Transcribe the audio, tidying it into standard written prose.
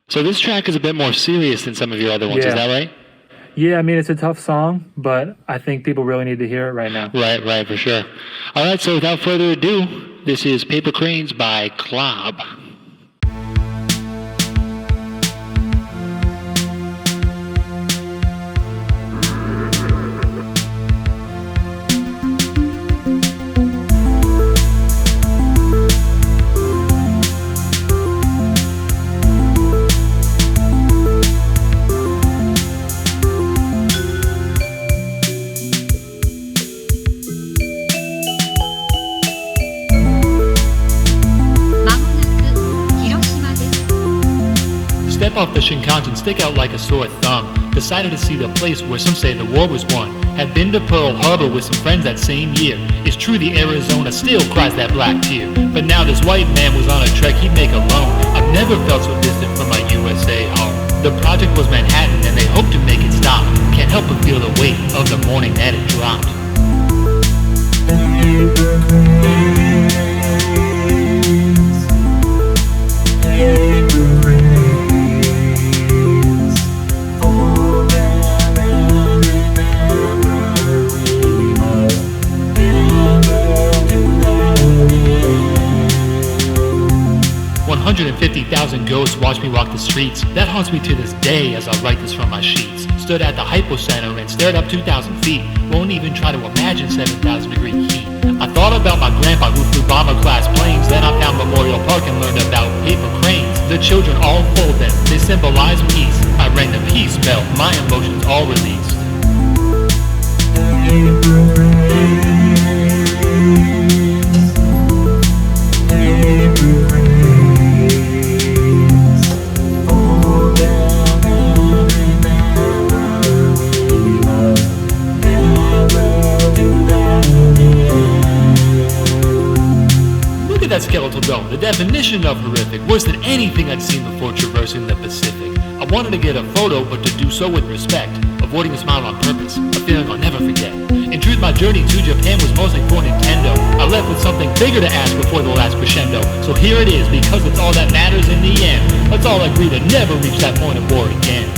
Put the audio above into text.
So this track is a bit more serious than some of your other ones, is Yeah. that right? Yeah, I mean, it's a tough song, but I think people really need to hear it right now. Right, for sure. All right, so without further ado, this is Paper Cranes by Klobb. Step off the Shinkansen, stick out like a sore thumb. Decided to see the place where some say the war was won. Had been to Pearl Harbor with some friends that same year. It's true the Arizona still cries that black tear. But now this white man was on a trek he'd make alone. I've never felt so distant from my USA home. The project was Manhattan and they hoped to make it stop. Can't help but feel the weight of the morning that it dropped. $150,000 ghosts watch me walk the streets. That haunts me to this day as I write this from my sheets. Stood at the Hypo Center and stared up 2,000 feet. Won't even try to imagine 7,000 degree heat. I thought about my grandpa who flew bomber class planes. Then I found Memorial Park and learned about paper cranes. The children all fold them, they symbolize peace. I rang the peace bell, my emotions all released. That skeletal dome, the definition of horrific, worse than anything I'd seen before traversing the Pacific. I wanted to get a photo, but to do so with respect, avoiding a smile on purpose, a feeling I'll never forget. In truth, my journey to Japan was mostly for Nintendo. I left with something bigger to ask before the last crescendo. So here it is, because it's all that matters in the end. Let's all agree to never reach that point of war again.